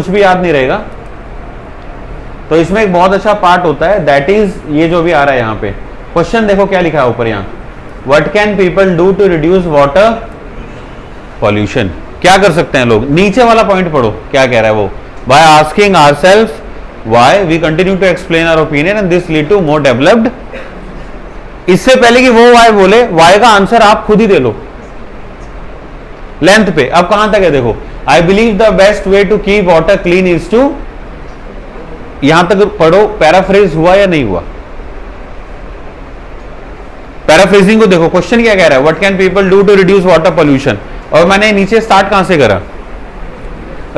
कुछ भी याद नहीं रहेगा। तो इसमें एक बहुत अच्छा पार्ट होता है, दैट इज ये जो भी आ रहा है यहाँ पे क्वेश्चन, देखो क्या लिखा है ऊपर यहाँ, what can people do to reduce water pollution. क्या कर सकते हैं लोग, नीचे वाला पॉइंट पढ़ो क्या कह रहा है वो, by asking ourselves why we continue to explain our opinion and this lead to more developed. इससे पहले कि वो वाई बोले, वाई का आंसर आप खुद ही दे लो लेंथ पे। अब कहां तक है देखो, I believe the best way to keep water clean is to, यहां तक पढ़ो, पैराफ्रेज हुआ या नहीं हुआ, पैराफ्रेजिंग को देखो, क्वेश्चन क्या कह रहा है, what can people do to reduce water pollution, और मैंने नीचे स्टार्ट कहां से करा,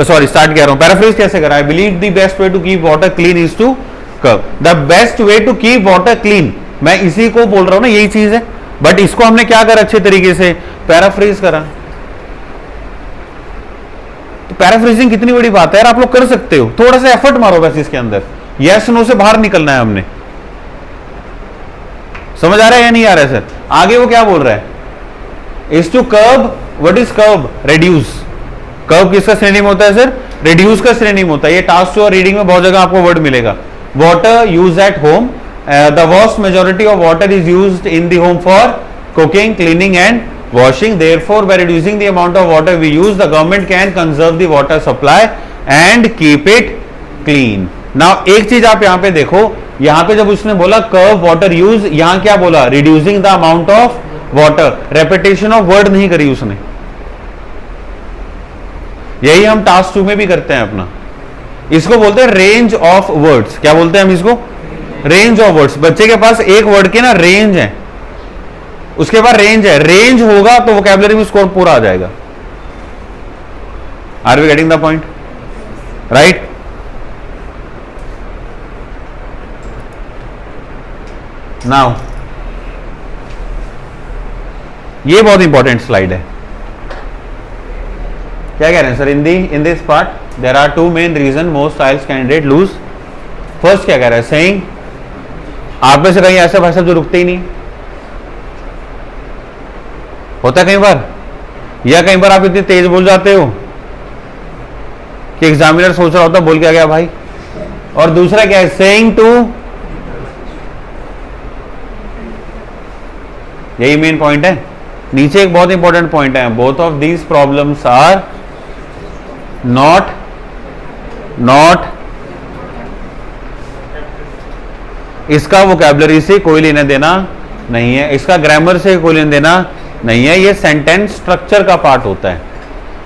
सॉरी स्टार्ट कह रहा हूं, पैराफ्रेज कैसे करा, I believe the best way to keep water clean is to curve, the best way to keep water clean, मैं इसी को बोल रहा हूं ना, यही चीज है, बट इसको हमने क्या करा अच्छे तरीके से, पैराफ्रेज करा। तो पैराफ्रेजिंग कितनी बड़ी बात है यार, आप लोग कर सकते हो, थोड़ा सा एफर्ट मारो बस इसके अंदर, यस नो से बाहर निकलना है हमने। समझ आ रहा है या नहीं आ रहा है सर? आगे वो क्या बोल रहा है, is to curb, what is curb, reduce, curb किसका श्रेणी में होता है सर, रिड्यूस का श्रेणी में होता है। ये टास्क और रीडिंग में बहुत जगह आपको वर्ड मिलेगा। Water use at home, the vast majority of water is used in the home for cooking, cleaning and washing, therefore by reducing the amount of water we use the government can conserve the water supply and keep it clean। now एक चीज आप यहां पे देखो, यहां पे जब उसने बोला curb water use, यहां क्या बोला, reducing the amount of water, repetition of word नहीं करी उसने। यही हम टास्क 2 में भी करते हैं अपना, इसको बोलते हैं रेंज ऑफ वर्ड्स। क्या बोलते हैं हम इसको, रेंज ऑफ वर्ड्स। बच्चे के पास एक वर्ड के ना रेंज है, उसके बाद रेंज है, रेंज होगा तो वोकैबुलरी में स्कोर पूरा आ जाएगा। Are we getting the point, right? Now ये बहुत इंपॉर्टेंट स्लाइड है। क्या कह रहे हैं sir, in this part there are 2 main reason most IELTS candidate lose. First क्या कह रहा है, सेइंग, आप में से कहीं ऐसा भाई साहब जो रुकते ही नहीं, होता है कई बार, या कई बार आप इतनी तेज बोल जाते हो कि एग्जामिनर सोच रहा होता बोल के आ गया भाई। और दूसरा क्या है, सेइंग टू, यही मेन पॉइंट है। नीचे एक बहुत इंपॉर्टेंट पॉइंट है, both of these problems are not इसका वोकैबुलरी से कोई लेना देना नहीं है, इसका ग्रामर से कोई लेना देना नहीं है, ये सेंटेंस स्ट्रक्चर का पार्ट होता है।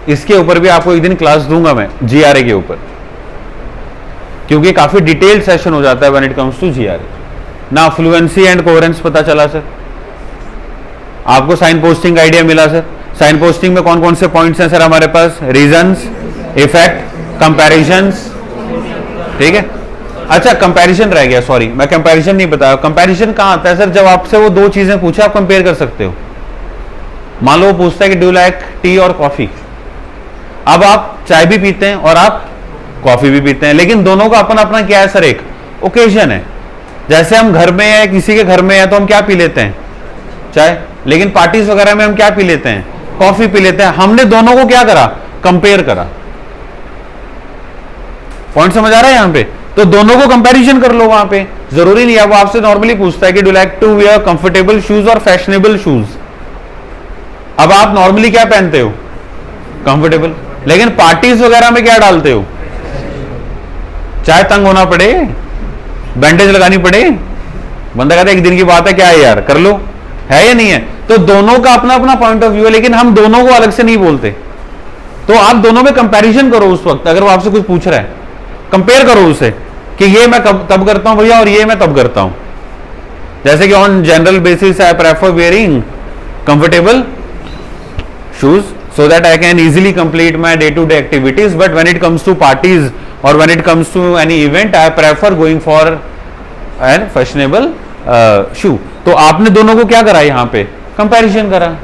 इसके ऊपर भी आपको एक दिन क्लास दूंगा मैं, जीआरए के ऊपर, क्योंकि काफी डिटेल्ड सेशन हो जाता है when it comes to GRA. ना फ्लुएंसी एंड कोहेरेंस पता चला सर, आपको साइन पोस्टिंग आइडिया मिला सर। साइन पोस्टिंग में कौन कौन से पॉइंट्स हैं सर हमारे पास, रीजंस, इफेक्ट, कंपैरिजंस, ठीक है। अच्छा कंपैरिजन रह गया, सॉरी मैं कंपैरिजन नहीं बताया। कंपैरिजन कहां आता है सर, जब आपसे वो 2 चीजें पूछे आप कंपेयर कर सकते हो। मान लो वो पूछता है कि डू लाइक टी और कॉफी, अब आप चाय भी पीते हैं और आप कॉफी भी पीते हैं, लेकिन दोनों का अपना अपना क्या है सर, एक ओकेजन है। जैसे हम घर में है, किसी के घर में है तो हम क्या पी लेते हैं, चाय, लेकिन पार्टीज वगैरह में हम क्या पी लेते हैं, कॉफी पी लेते हैं। हमने दोनों को क्या करा, कंपेयर करा। पॉइंट समझ आ रहा है यहां पे? तो दोनों को कंपैरिजन कर लो वहां पे, जरूरी नहीं है, वो आपसे नॉर्मली पूछता है कि do like to wear comfortable shoes और फैशनेबल शूज। अब आप नॉर्मली क्या पहनते हो, कंफर्टेबल, लेकिन पार्टीज वगैरह में क्या डालते हो, चाहे तंग होना पड़े, बैंडेज लगानी पड़े, बंदा कहता है एक दिन की बात है, क्या है यार कर लो, है या नहीं है। तो दोनों का अपना अपना पॉइंट ऑफ व्यू है, लेकिन हम दोनों को अलग से नहीं बोलते। तो आप दोनों में कंपैरिजन करो उस वक्त, अगर वो आपसे कुछ पूछ रहा है कंपेयर करो उसे कि ये मैं तब करता हूं भैया और ये मैं तब करता हूं। जैसे कि on general basis I prefer wearing comfortable shoes so that I can easily complete my day-to-day activities, but when it comes to parties or when it comes to any event I prefer going for an fashionable shoe। तो आपने दोनों को क्या करा, यहाँ पे comparison करा।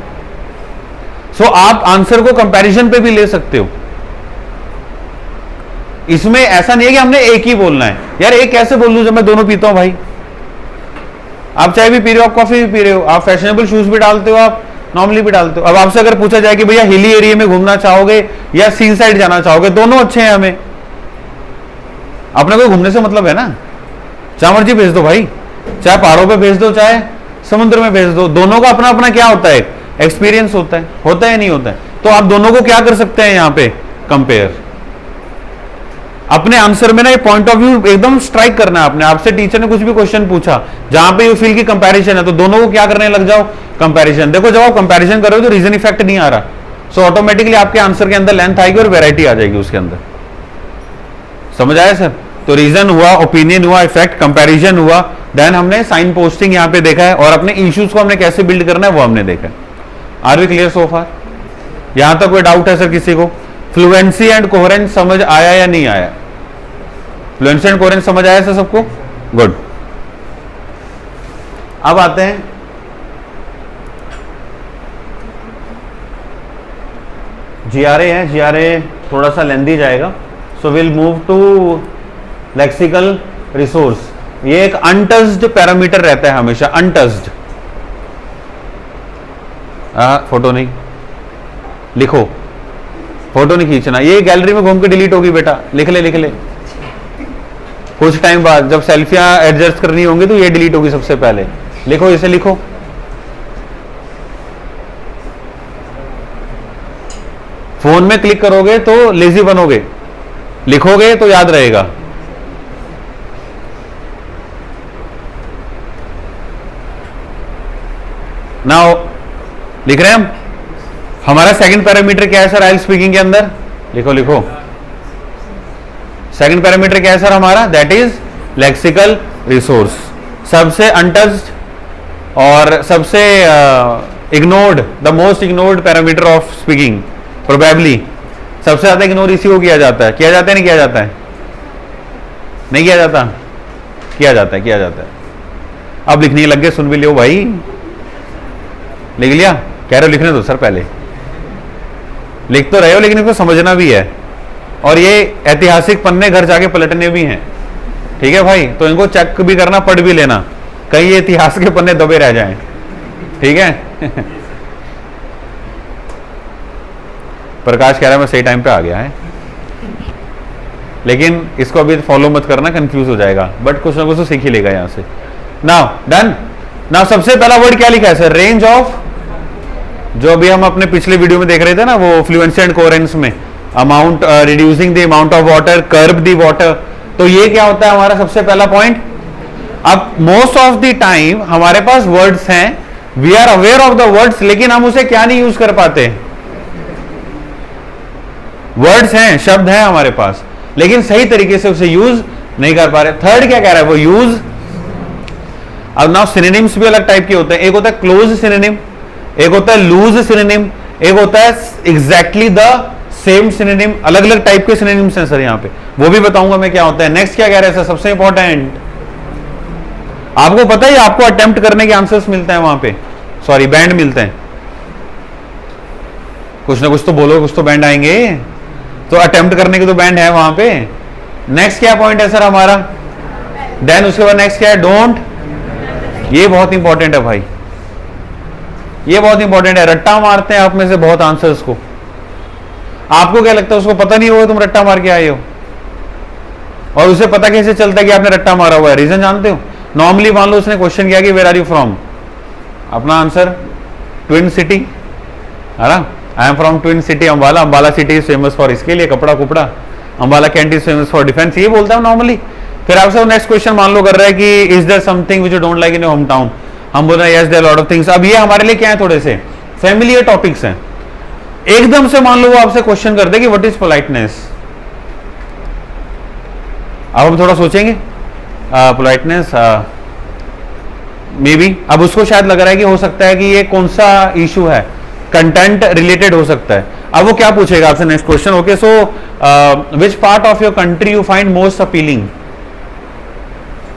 सो आप आंसर को कंपैरिजन पे भी ले सकते हो। इसमें ऐसा नहीं है कि हमने एक ही बोलना है। यार एक कैसे बोल लूं जब मैं दोनों पीता हूं भाई, आप चाय भी पी रहे हो, आप कॉफी भी पी रहे हो, आप फैशनेबल शूज भी डालते हो, आप नॉर्मली भी डालते हो। अब आपसे अगर पूछा जाए कि भैया हिली एरिया में घूमना चाहोगे या सी साइड जाना चाहोगे, दोनों अच्छे हैं हमें, अपने को घूमने से मतलब है ना, जहां मर्जी भेज दो भाई, चाहे पहाड़ों पे भेज दो चाहे समुद्र में भेज दो, दोनों का अपना अपना क्या होता है, एक्सपीरियंस होता है या नहीं होता है। तो आप दोनों को क्या कर सकते हैं यहां पे, कंपेयर। अपने आंसर में ना ये पॉइंट ऑफ व्यू एकदम स्ट्राइक करना है आपने। आपसे टीचर ने कुछ भी क्वेश्चन पूछा जहां पे यू फील की कंपैरिजन है, तो दोनों को क्या करने लग जाओ, कंपैरिजन। देखो जब आप कंपैरिजन कर रहे हो तो रीजन इफेक्ट नहीं आ रहा, सो ऑटोमेटिकली आपके आंसर के अंदर लेंथ आएगी और वैरायटी आ जाएगी उसके अंदर। समझ आया सर? तो रीजन हुआ, ओपिनियन हुआ, इफेक्ट, कंपैरिजन हुआ, देन हमने साइन पोस्टिंग यहां पे देखा है, और अपने इश्यूज को हमने कैसे बिल्ड करना है वो हमने देखा है। आर वी क्लियर सो फार? यहां तक कोई डाउट है सर किसी को? फ्लुएंसी एंड कोहेरेंस समझ आया या नहीं आया? फ्लुएंसी एंड कोहेरेंस समझ आया सर सबको? गुड। अब आते हैं जीआरए है, जीआरए थोड़ा सा लेंदी जाएगा, so will move to lexical resource. ये एक अनटच्ड पैरामीटर रहता है हमेशा, अनटच्ड। फोटो नहीं लिखो, फोटो नहीं खींचना, ये गैलरी में घूम के डिलीट होगी बेटा, लिख ले लिख ले। कुछ टाइम बाद जब सेल्फियां एडजस्ट करनी होंगी तो ये डिलीट होगी सबसे पहले। लिखो, इसे लिखो। फोन में क्लिक करोगे तो लेजी बनोगे, लिखोगे तो याद रहेगा। नाउ लिख रहे हैं हम। हमारा सेकंड पैरामीटर क्या है सर आइल स्पीकिंग के अंदर? लिखो लिखो। सेकंड पैरामीटर क्या है सर हमारा? That is lexical resource. सबसे अनटच्ड और सबसे ignored, the most ignored parameter of speaking, probably सबसे ज्यादा इग्नोर इसी को किया जाता है। किया जाता है नहीं किया जाता है? नहीं किया जाता? किया जाता है, किया जाता है। अब लिखने लग गए, सुन भी लियो भाई। लिख लिया? कह रहे हो लिखने दो सर, पहले लिख तो रहे हो लेकिन इसको समझना भी है, और ये ऐतिहासिक पन्ने घर जाके पलटने भी हैं, ठीक है भाई? तो इनको चेक भी करना, पढ़ भी लेना, कहीं ये इतिहास के पन्ने दबे रह जाएं, ठीक है? प्रकाश कह रहा है मैं सही टाइम पे आ गया है, लेकिन इसको अभी फॉलो मत करना, कंफ्यूज हो जाएगा, बट कुछ ना कुछ तो सीख ही लेगा यहां से। Now done. नाउ सबसे पहला वर्ड क्या लिखा है सर? रेंज ऑफ, जो अभी हम अपने पिछले वीडियो में देख रहे थे ना, वो फ्लुएंसी एंड कोहेरेंस में, amount, reducing the amount of water, कर्ब the water. तो ये क्या होता है हमारा सबसे पहला पॉइंट? अब मोस्ट ऑफ द टाइम हमारे पास वर्ड्स हैं, we are aware of the words, लेकिन हम उसे क्या नहीं यूज कर पाते। वर्ड्स हैं, शब्द हैं हमारे पास, लेकिन सही तरीके से उसे यूज नहीं कर पा रहे। थर्ड क्या कह रहा है वो? यूज। अब नाउ सिनोनिम्स भी अलग टाइप के होते हैं। एक होता है क्लोज सिनोनिम, एक होता है लूज सिनोनिम, एक होता है एग्जैक्टली द सेम सिनोनिम। अलग अलग टाइप के सिनोनिम्स हैं सर यहाँ पे, वो भी बताऊंगा मैं क्या होता है। नेक्स्ट क्या कह रहे हैं सर? सबसे इंपॉर्टेंट, आपको पता है आपको अटेम्प्ट करने के आंसर्स मिलते हैं वहां पे, सॉरी बैंड मिलते हैं। कुछ ना कुछ तो बोलो, कुछ तो बैंड आएंगे, तो अटेम्प्ट करने के तो बैंड है वहां पे। नेक्स्ट क्या पॉइंट है सर हमारा? देन उसके बाद नेक्स्ट क्या है? डोंट। ये बहुत इंपॉर्टेंट है भाई, ये बहुत इंपॉर्टेंट है। रट्टा मारते हैं आप में से बहुत आंसर्स को, आपको क्या लगता है उसको पता नहीं होगा तुम रट्टा मार के आए हो? और उसे पता कैसे चलता है कि आपने रट्टा मारा हुआ है? रीजन जानते हो? नॉर्मली मान लो उसने क्वेश्चन किया कि वेयर आर यू फ्रॉम, अपना आंसर ट्विन सिटी, है ना? I am from twin city Ambala, Ambala city is famous for इसके लिए कपड़ा कुपड़ा, Ambala cantt is famous for defence, ये बोलता हूं नॉर्मली। फिर आपसे नेक्स्ट क्वेश्चन मान लो कर रहा है कि is there something which you don't like in your home town, हम बोल रहे हैं yes there lot of things. अब ये हमारे लिए क्या है? थोड़े से फैमिलियर टॉपिक्स हैं। एकदम से मान लो वो आपसे क्वेश्चन कर दे कि व्हाट इज पोलाइटनेस, अब हम थोड़ा सोचेंगे पोलाइटनेस मे बी। अब उसको शायद लग रहा है कि हो सकता है कि ये कौन सा इशू है, कंटेंट रिलेटेड हो सकता है। अब वो क्या पूछेगा आपसे next question? Okay, so which part of your country you find most appealing?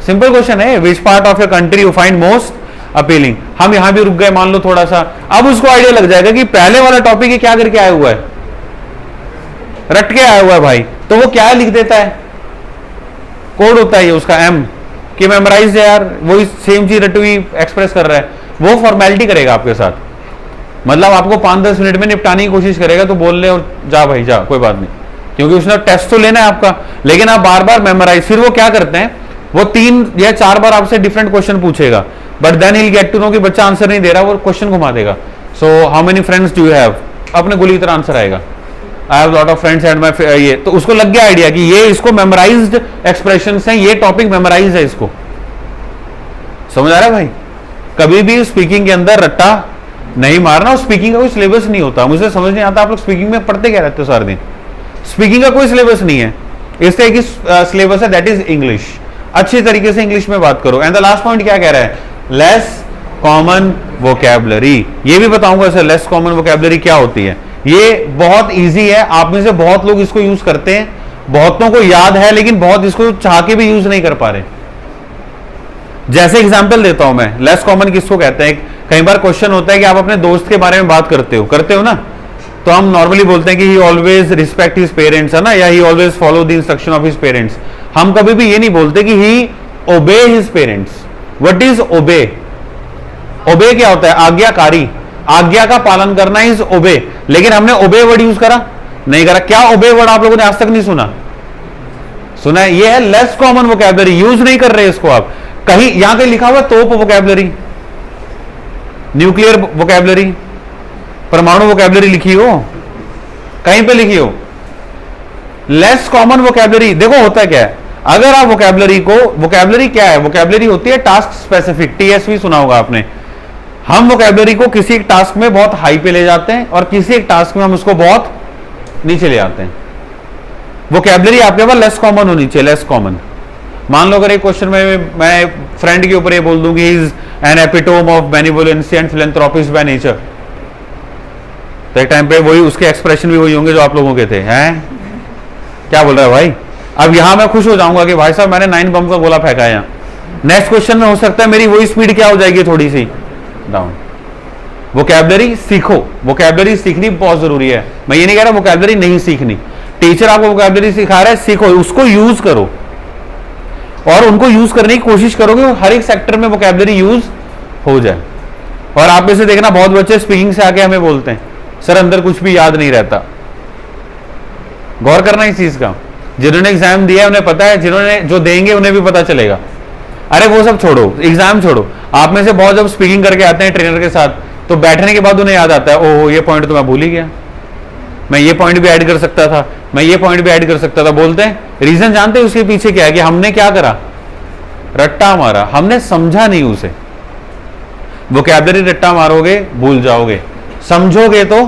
Simple question है, which part of your country you find most appealing. हम यहां भी रुक गए मान लो थोड़ा सा, अब उसको आइडिया लग जाएगा कि पहले वाला टॉपिक ये क्या करके आया हुआ है, रट के आया हुआ है भाई। तो वो क्या लिख देता है? कोड होता है ये उसका एम, कि मेमोराइज है यार, वही सेम चीज रटी हुई एक्सप्रेस कर रहा है, वो फॉर्मेलिटी करेगा आपके साथ। मतलब आपको 5-10 मिनट में निपटाने की कोशिश करेगा, तो बोल ले और जा भाई जा, कोई बात नहीं, क्योंकि उसने टेस्ट तो लेना है आपका, लेकिन आप बार बार मेमोराइज, फिर वो क्या करते हैं, वो 3 या 4 बार आपसे डिफरेंट क्वेश्चन पूछेगा, but then he get to know कि बच्चा आंसर नहीं दे रहा, वो क्वेश्चन घुमा देगा। So how many friends do you have, अपने गोली की तरह आंसर आएगा, I have lot of friends and my, ये तो उसको लग गया आइडिया कि ये इसको मेमोराइज्ड एक्सप्रेशंस हैं, ये टॉपिक मेमोराइज है इसको। समझ आ रहा है भाई? कभी भी स्पीकिंग के अंदर रट्टा नहीं मारना, और स्पीकिंग का कोई सिलेबस नहीं होता। मुझे समझ नहीं आता आप लोग स्पीकिंग में पढ़ते क्या रहते हो सारे दिन। स्पीकिंग का कोई सिलेबस नहीं है, इसका एक ही सिलेबस है, दैट इज इंग्लिश। अच्छी तरीके से इंग्लिश में बात करो। एंड द लास्ट पॉइंट क्या कह रहा है, लेस कॉमन वोकैबुलरी। ये भी बताऊंगा सर लेस कॉमन वोकैबुलरी क्या होती है। ये बहुत इजी है, आप में से बहुत लोग इसको यूज करते हैं, बहुतों को याद है, लेकिन बहुत इसको चाह के भी यूज नहीं कर पा रहे। जैसे एग्जाम्पल देता हूं मैं, लेस कॉमन किसको कहते हैं। कई बार क्वेश्चन होता है कि आप अपने दोस्त के बारे में बात करते हो ना, तो हम नॉर्मली बोलते हैं कि ही ऑलवेज रिस्पेक्ट हिज पेरेंट्स, है ना, या ही always follow the instruction of his parents. हम कभी भी ये नहीं बोलते कि ही ओबे हिज पेरेंट्स। व्हाट इज ओबे? ओबे क्या होता है? आज्ञाकारी, आज्ञा का पालन करना इज ओबे। लेकिन हमने ओबे वर्ड यूज करा नहीं करा। क्या ओबे वर्ड आप लोगों ने आज तक नहीं सुना? सुना है? ये है लेस कॉमन वोकैबुलरी, यूज नहीं कर रहे इसको आप। कहीं यहां कहीं लिखा हुआ तोप वोकैबुलरी, न्यूक्लियर वोकैबुलरी, परमाणु वोकैबुलरी लिखी हो, कहीं पे लिखी हो? Less common vocabulary. देखो होता क्या है, अगर आप वोकैबुलरी को, वोकैबुलरी क्या है? वोकैबुलरी होती है टास्क स्पेसिफिक, टीएसवी सुना होगा आपने। हम वोकैबुलरी को किसी एक टास्क में बहुत हाई पे ले जाते हैं और किसी एक टास्क में हम उसको बहुत नीचे ले आते हैं। वोकैबुलरी आपके पास लेस कॉमन होनी चाहिए, लेस कॉमन। मान लो अगर एक क्वेश्चन में मैं फ्रेंड के ऊपर ये बोल दूं कि he is an epitome of benevolency and philanthropist by nature, तो एक टाइम पे वही उसके एक्सप्रेशन भी वही होंगे जो आप लोगों के थे। हैं क्या बोल रहा है भाई? अब यहां मैं खुश हो जाऊंगा कि भाई साहब मैंने 9 बम का गोला फेंका है यहाँ। नेक्स्ट क्वेश्चन में हो सकता है मेरी वही स्पीड क्या हो जाएगी, थोड़ी सी डाउन। वोकैबुलरी सीखो, वोकैबुलरी सीखनी बहुत जरूरी है। मैं ये नहीं कह रहा वोकैबुलरी नहीं सीखनी, टीचर आपको वोकैबुलरी सिखा रहा है, सीखो, उसको यूज करो और उनको यूज करने की कोशिश करोगे, हर एक सेक्टर में वोकैबुलरी यूज हो जाए। और आप में से देखना बहुत बच्चे स्पीकिंग से आके हमें बोलते हैं सर अंदर कुछ भी याद नहीं रहता। गौर करना इस चीज का, जिन्होंने एग्जाम दिया है उन्हें पता है, जिन्होंने जो देंगे उन्हें भी पता चलेगा। अरे वो सब छोड़ो, एग्जाम छोड़ो, आप में से बहुत जब स्पीकिंग करके आते हैं ट्रेनर के साथ, तो बैठने के बाद उन्हें याद आता है, ओहो ये पॉइंट तो मैं भूल ही गया, मैं ये पॉइंट भी ऐड कर सकता था, मैं ये पॉइंट भी ऐड कर सकता था। बोलते हैं, रीजन जानते हैं उसके पीछे क्या है? कि हमने क्या करा, रट्टा मारा, हमने समझा नहीं उसे। वोकैबुलरी रट्टा मारोगे भूल जाओगे, समझोगे तो,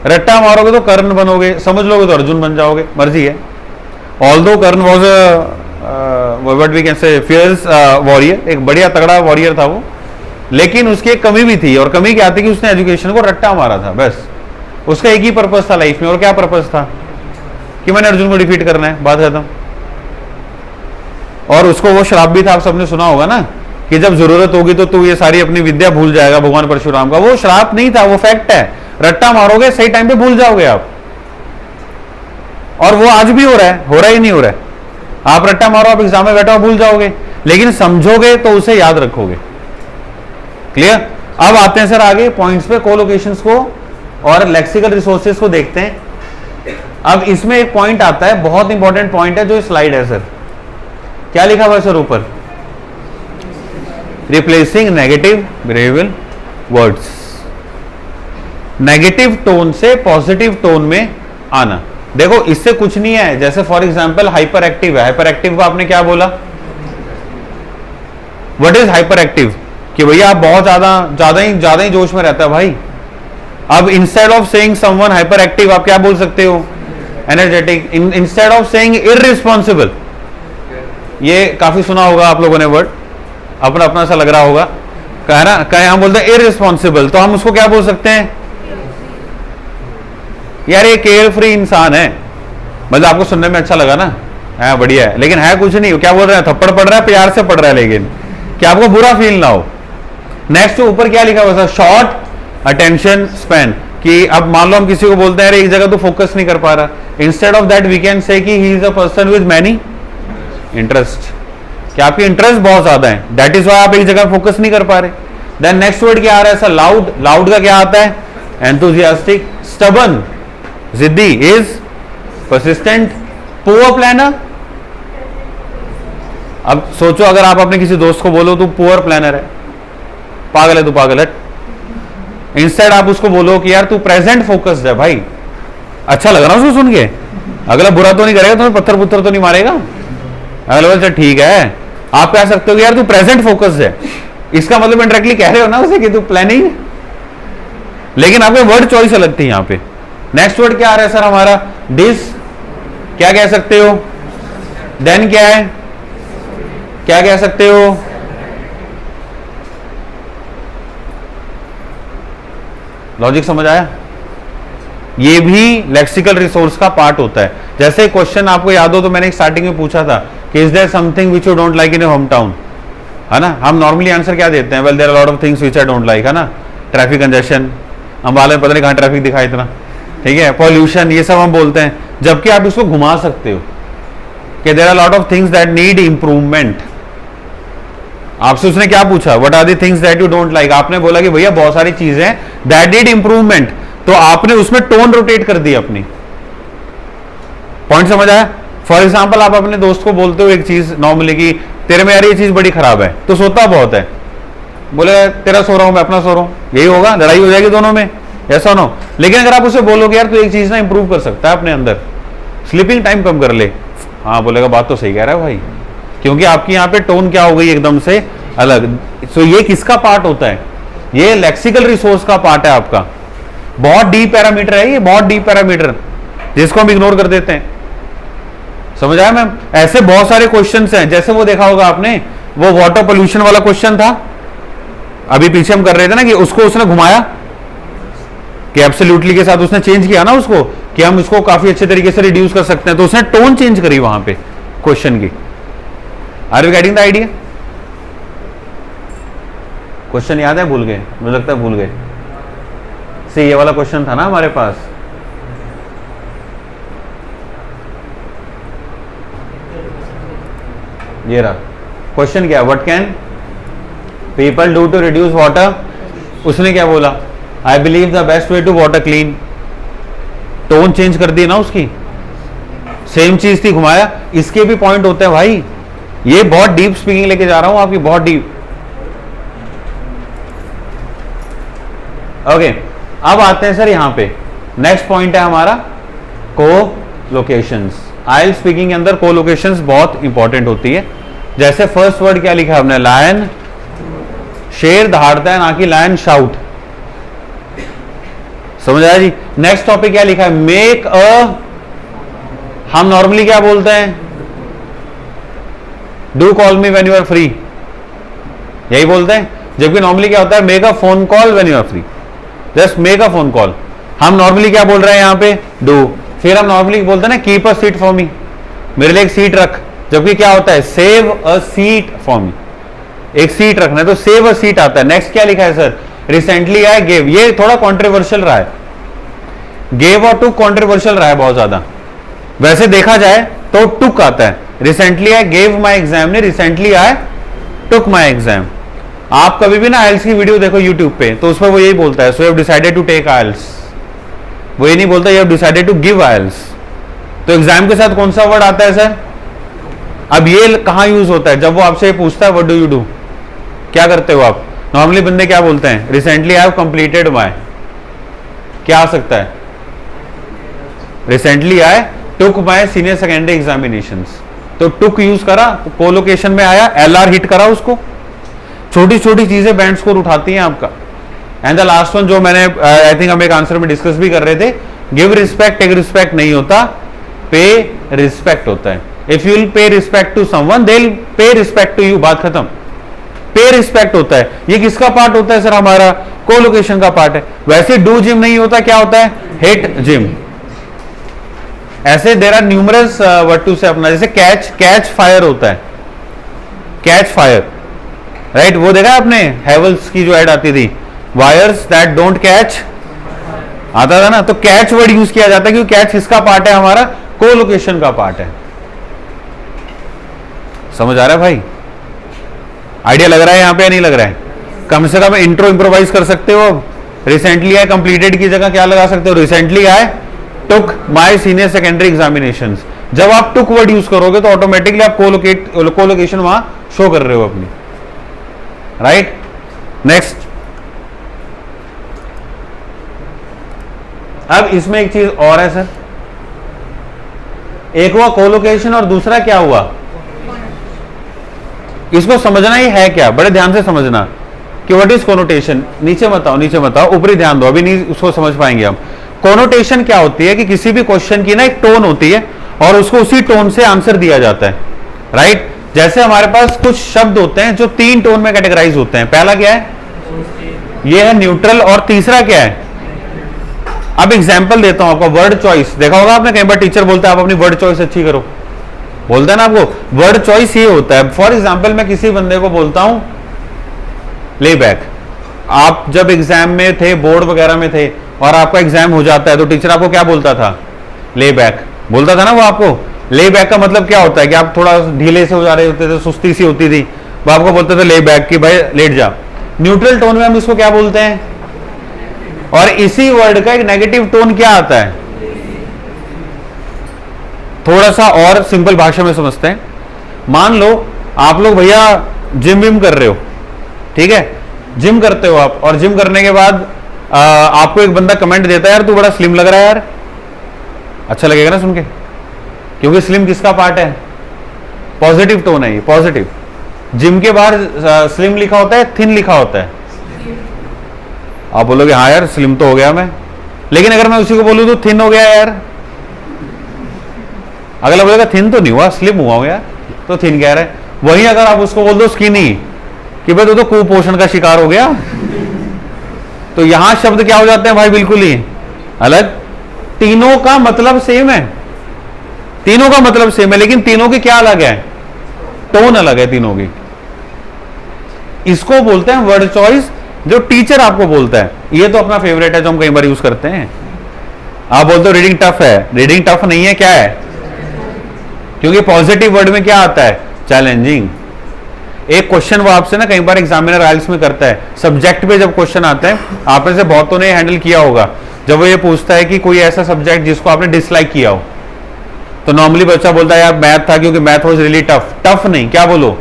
रट्टा मारोगे तो कर्ण बनोगे, समझ लोगे तो अर्जुन बन जाओगे, मर्जी है। Although Karna was what we can say fierce warrior, एक बढ़िया तगड़ा वॉरियर था वो, लेकिन उसकी एक कमी भी थी, और कमी क्या थी कि उसने एजुकेशन को रट्टा मारा था। बस उसका एक ही पर्पस था लाइफ में, और क्या पर्पस था? कि मैंने अर्जुन को डिफीट करना है, बात खत्म। और उसको वो श्राप भी था, आप सबने सुना होगा ना, कि जब जरूरत होगी तो तू ये सारी अपनी विद्या भूल जाएगा, भगवान परशुराम का। वो श्राप नहीं था, वो फैक्ट है। रट्टा मारोगे सही टाइम पे भूल जाओगे आप, और वो आज भी हो रहा है, हो रहा ही नहीं हो रहा है। आप रट्टा मारो, आप एग्जाम में बैठो भूल जाओगे, लेकिन समझोगे तो उसे याद रखोगे। क्लियर? अब आते हैं सर आगे पॉइंट्स पे, कोलोकेशंस को और लेक्सिकल रिसोर्सेज को देखते हैं। अब इसमें एक पॉइंट आता है, बहुत इंपॉर्टेंट पॉइंट है, जो स्लाइड है सर। क्या लिखा हुआ है सर ऊपर? Replacing negative behavioural words, negative tone से पॉजिटिव टोन में आना। देखो इससे कुछ नहीं है, जैसे फॉर एग्जांपल हाइपर एक्टिव है, हाइपर एक्टिव को आपने क्या बोला? What is hyper active? कि भैया आप बहुत ज्यादा ही जोश में रहता है भाई। अब instead of saying someone hyper active, आप क्या बोल सकते हो? Energetic. Instead of saying irresponsible, ये काफी सुना होगा आप लोगों ने वर्ड, अपना अपना सा लग रहा होगा, कहना कहीं हम बोलते हैं इररिस्पॉन्सिबल, तो हम उसको क्या बोल सकते हैं? यार ये केयर फ्री इंसान है, मतलब आपको सुनने में अच्छा लगा ना, है बढ़िया है, लेकिन है कुछ नहीं। क्या बोल रहे हैं? थप्पड़ पड़ रहा है, प्यार से पड़ रहा है, लेकिन क्या आपको बुरा फील ना हो। नेक्स्ट ऊपर क्या लिखा हुआ था? शॉर्ट अटेंशन स्पैन, कि अब मान लो हम किसी को बोलते हैं अरे एक जगह तो फोकस नहीं कर पा रहा, instead of that we can say कि he is a person with many interest, कि आपके इंटरेस्ट बहुत ज्यादा है, दैट इज व्हाई आप एक जगह फोकस नहीं कर पा रहे। देन नेक्स्ट वर्ड क्या आ रहा है सर? लाउड। लाउड का क्या आता है? एंथुसियास्टिक। स्टबन जिद्दी इज persistent, poor planner। अब सोचो अगर आप अपने किसी दोस्त को बोलो तू पुअर प्लानर है, पागल है तू, पागल है, इंस्टेड आप उसको बोलो कि यार तू प्रेजेंट फोकस्ड है भाई, अच्छा लग रहा है उसको सुन के, अगला बुरा तो नहीं करेगा, तुम्हें पत्थर पुत्थर तो नहीं मारेगा, अगला बोलता ठीक है। आप कह सकते हो कि यार तू प्रेजेंट फोकस्ड है, इसका मतलब इंडायरेक्टली कह रहे हो ना उसे कि तू प्लानिंग, लेकिन आपके वर्ड चॉइस अलग थी यहां पे। नेक्स्ट वर्ड क्या आ रहा है सर हमारा, दिस, क्या कह सकते हो, देन क्या है, क्या कह सकते हो, लॉजिक समझ आया? ये भी लेक्सिकल रिसोर्स का पार्ट होता है। जैसे क्वेश्चन आपको याद हो तो मैंने स्टार्टिंग में पूछा था कि is there something which you don't like in your home town, है ना? हम नॉर्मली आंसर क्या देते हैं, well there are lot of things which I don't like, है ना? ट्रैफिक कंजेशन, अंबाला में पता नहीं कहां ट्रैफिक दिखा इतना, ठीक है, पॉल्यूशन, ये सब हम बोलते हैं। जबकि आप इसको घुमा सकते हो कि there are lot of things that need improvement. आपसे उसने क्या पूछा, what are the things that you don't like, आपने बोला कि भैया बहुत सारी चीजें दैट नीड इंप्रूवमेंट, तो आपने उसमें टोन रोटेट कर दी अपनी। पॉइंट समझ आया? फॉर एग्जाम्पल आप अपने दोस्त को बोलते हो एक चीज नॉर्मली कि तेरे में यार ये चीज बड़ी खराब है, तो सोता बहुत है, बोले तेरा सो रहा हूं मैं अपना सो रहा हूं, यही होगा, लड़ाई हो जाएगी दोनों में, ऐसा नो। लेकिन अगर आप उसे बोलोगे यार तू एक चीज ना इंप्रूव कर सकता है अपने अंदर, स्लीपिंग टाइम कम कर ले, हाँ बोलेगा बात तो सही कह रहा है भाई, क्योंकि आपकी यहाँ पे टोन क्या हो गई एकदम से अलग। सो ये किसका पार्ट होता है, ये लेक्सिकल रिसोर्स का पार्ट है आपका। बहुत डीप पैरामीटर है ये, बहुत डीप पैरामीटर, जिसको हम इग्नोर कर देते हैं। समझ आया मैम? ऐसे बहुत सारे क्वेश्चंस हैं, जैसे वो देखा होगा आपने, वो वाटर पोल्यूशन वाला क्वेश्चन था, अभी पीछे हम कर रहे थे ना, कि उसको उसने घुमाया कि एब्सोल्युटली के साथ उसने चेंज किया ना उसको, कि हम इसको काफी अच्छे तरीके से रिड्यूस कर सकते हैं, तो उसने टोन चेंज करी वहां पे क्वेश्चन की। Are you getting the idea? Question याद है? भूल गए? मुझे लगता है भूल गए। से ये वाला क्वेश्चन था ना हमारे पास, ये रहा क्वेश्चन, क्या, what can people do to reduce water, उसने क्या बोला, I believe the best way to water clean, tone change कर दी ना उसकी, सेम चीज थी, घुमाया। इसके भी पॉइंट होते हैं भाई, ये बहुत डीप स्पीकिंग लेके जा रहा हूं आपकी, बहुत डीप। ओके, अब आते हैं सर यहां पे, नेक्स्ट पॉइंट है हमारा को लोकेशंस। आइल स्पीकिंग के अंदर को लोकेशंस बहुत इंपॉर्टेंट होती है। जैसे फर्स्ट वर्ड क्या लिखा है हमने, लायन, शेर दहाड़ता है ना कि लायन शाउट, समझ आया जी? नेक्स्ट टॉपिक क्या लिखा है, मेक अ, हम नॉर्मली क्या बोलते हैं, do call me when you are free, यही बोलते हैं। जबकि नॉर्मली क्या होता है, make a phone call when you are free, just make a phone call. हम नॉर्मली क्या बोल रहे हैं यहां पे, डू। फिर हम नॉर्मली बोलते हैं ना, keep a seat for me, मेरे लिए एक सीट रख। जबकि क्या होता है, save a seat for me, एक सीट रखना है, तो सेव अ सीट आता है। नेक्स्ट क्या लिखा है सर, रिसेंटली आई गेव, ये थोड़ा कॉन्ट्रोवर्शियल रहा है, गेव और टुक कॉन्ट्रोवर्शियल रहा है बहुत ज्यादा। वैसे देखा जाए तो टुक आता है, recently I gave my exam ने recently I took my exam. आप कभी भी ना आइल्स की वीडियो देखो यूट्यूब पे, तो उसमें वो यही बोलता है, so you have decided to take IELTS, वो ये नहीं बोलता you have decided to give IELTS. तो एग्जाम के साथ कौन सा वर्ड आता है सर? अब ये कहां यूज होता है, जब वो आपसे पूछता है व्हाट डू यू डू, क्या करते हो आप? नॉर्मली बंदे क्या बोलते हैं, recently I have completed my, क्या आ सकता है, recently I took my senior secondary examinations, तो टुक यूज करा, कोलोकेशन में आया, एलआर हिट करा उसको। छोटी छोटी चीजें बैंड स्कोर उठाती हैं आपका। एंड द लास्ट वन जो मैंने आई थिंक हम एक आंसर में डिस्कस भी कर रहे थे, गिव रिस्पेक्ट, टेक रिस्पेक्ट नहीं होता, पे रिस्पेक्ट होता है। If you will pay respect to someone, they will pay respect to you, बात खत्म। पे रिस्पेक्ट होता है। ये किसका पार्ट होता है सर? हमारा कोलोकेशन का पार्ट है। वैसे डू जिम नहीं होता, क्या होता है, हिट जिम। ऐसे there are numerous word to say अपना, जैसे कैच, कैच फायर होता है, कैच फायर, राइट? वो देखा आपने हैवल्स की जो ऐड आती थी, वायर्स दैट डोंट कैच, आता था ना। तो कैच वर्ड यूज किया जाता है क्योंकि कैच किसका पार्ट है, हमारा कोलोकेशन का पार्ट है। समझ आ रहा है भाई? आइडिया लग रहा है यहां पे या नहीं लग रहा है? कम से कम इंट्रो इंप्रोवाइज कर सकते हो। रिसेंटली आए कंप्लीटेड की जगह क्या लगा सकते हो, रिसेंटली आए took my senior secondary examinations. जब आप टुक वर्ड यूज करोगे तो ऑटोमेटिकली आप कोलोकेशन वहां शो कर रहे हो अपनी, राइट। नेक्स्ट, अब इसमें एक चीज और है सर, एक हुआ कोलोकेशन और दूसरा क्या हुआ, इसको समझना ही है क्या, बड़े ध्यान से समझना कि व्हाट इज कोनोटेशन। नीचे मत आओ, नीचे मत आओ, ऊपरी ध्यान दो, अभी नहीं उसको समझ पाएंगे हम। कोनोटेशन क्या होती है कि किसी भी क्वेश्चन की ना एक टोन होती है और उसको उसी टोन से आंसर दिया जाता है, राइट। जैसे हमारे पास कुछ शब्द होते हैं जो 3 टोन में कैटेगराइज होते हैं। पहला क्या है, ये है न्यूट्रल, और तीसरा क्या है। अब एग्जाम्पल देता हूं आपको, वर्ड चॉइस देखा होगा आपने, कई बार टीचर बोलता है आप अपनी वर्ड चॉइस अच्छी करो, बोलता है ना आपको। वर्ड चॉइस ये होता है, फॉर एग्जाम्पल मैं किसी बंदे को बोलता हूं ले बैक। आप जब एग्जाम में थे, बोर्ड वगैरह में थे, और आपका एग्जाम हो जाता है तो टीचर आपको क्या बोलता था, ले बैक बोलता था ना वो आपको। ले बैक का मतलब क्या होता है कि आप थोड़ा ढीले से हो जा रहे होते थे, सुस्ती सी होती थी, वो आपको बोलते थे ले बैक कि भाई लेट जा। न्यूट्रल टोन में हम इसको क्या बोलते हैं, और इसी वर्ड का एक नेगेटिव टोन क्या आता है। थोड़ा सा और सिंपल भाषा में समझते हैं। मान लो आप लोग भैया जिम विम कर रहे हो, ठीक है, जिम करते हो आप, और जिम करने के बाद आपको एक बंदा कमेंट देता है यार तू बड़ा स्लिम लग रहा है यार। अच्छा लगेगा ना सुन के, क्योंकि स्लिम किसका पार्ट है, पॉजिटिव टोन है ये, पॉजिटिव। जिम के बाहर स्लिम लिखा होता है, थिन लिखा होता है। आप बोलोगे हाँ यार स्लिम तो हो गया मैं, लेकिन अगर मैं उसी को बोलूं तो थिन हो गया यार, अगला बोलेगा थिन तो नहीं हुआ, स्लिम हुआ हूं यार, तो थिन कह रहा है। वही अगर आप उसको बोल दो स्किनी, कि भाई तो कुपोषण का शिकार हो गया, तो यहां शब्द क्या हो जाते हैं भाई, बिल्कुल ही अलग। तीनों का मतलब सेम है, तीनों का मतलब सेम है, लेकिन तीनों की क्या अलग है, टोन अलग है तीनों की। इसको बोलते हैं वर्ड चॉइस, जो टीचर आपको बोलता है। ये तो अपना फेवरेट है जो हम कई बार यूज करते हैं। आप बोलते हो रीडिंग टफ है, रीडिंग टफ नहीं है, क्या है, क्योंकि पॉजिटिव वर्ड में क्या आता है, चैलेंजिंग। एक क्वेश्चन वो आपसे ना कई बार एग्जामिनर आइल्स में करता है, सब्जेक्ट पे जब क्वेश्चन आते हैं, आप में से बहुतों ने हैंडल किया होगा, जब वो ये पूछता है कि कोई ऐसा सब्जेक्ट जिसको आपने डिसलाइक किया हो, तो नॉर्मली बच्चा बोलता है यार मैथ था क्योंकि math was really tough. Tough नहीं, क्या बोलो,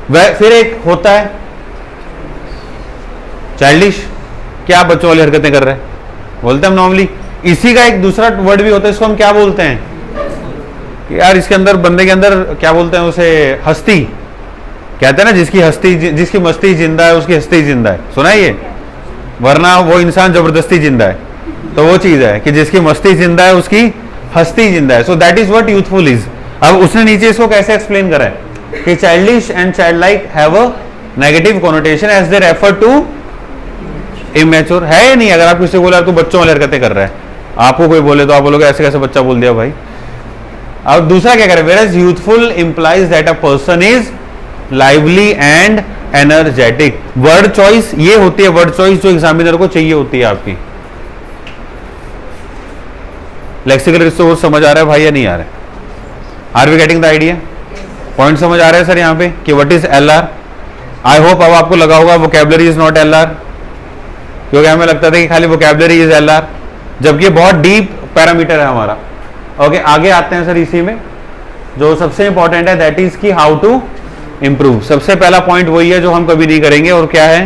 वह फिर एक होता है चाइल्डिश, क्या बच्चों वाली हरकतें कर रहे हैं, बोलते हैं हम नॉर्मली। इसी का एक दूसरा वर्ड भी होता है, इसको हम क्या बोलते हैं कि यार इसके अंदर, बंदे के अंदर क्या बोलते हैं उसे, हस्ती कहते हैं ना, जिसकी हस्ती, जिसकी मस्ती जिंदा है उसकी हस्ती जिंदा है, सुना है ये, वरना वो इंसान जबरदस्ती जिंदा है। तो वो चीज है कि जिसकी मस्ती जिंदा है उसकी हस्ती जिंदा है। So that is what youthful is. अब उसने नीचे इसको कैसे एक्सप्लेन करा है कि childish and child like have a negative connotation as they refer to immature. है या नहीं, अगर आप किसी को बोले तू बच्चों वाली हरकतें कर रहा है, आपको कोई बोले तो आप बोलोगे ऐसे कैसे बच्चा बोल दिया भाई। अब दूसरा क्या करे, whereas youthful implies that a person is lively and energetic. Word choice ये होती है, वर्ड चॉइस जो एग्जामिनर को चाहिए होती है आपकी। लेक्सिकल रिसोर्स समझ आ रहा है भाई या नहीं आ रहा है, are we getting the idea, point समझ आ रहा है सर यहाँ पे कि what is L R. I hope अब आपको लगा होगा vocabulary is not L R, क्योंकि हमें लगता था कि खाली वोकैबुलरी इज एल आर, जबकि बहुत डीप पैरामीटर है हमारा। ओके, आगे आते हैं सर इसी में जो सबसे इंपॉर्टेंट है, दैट इज की हाउ टू इंप्रूव। सबसे पहला पॉइंट वही है जो हम कभी नहीं करेंगे, और क्या है,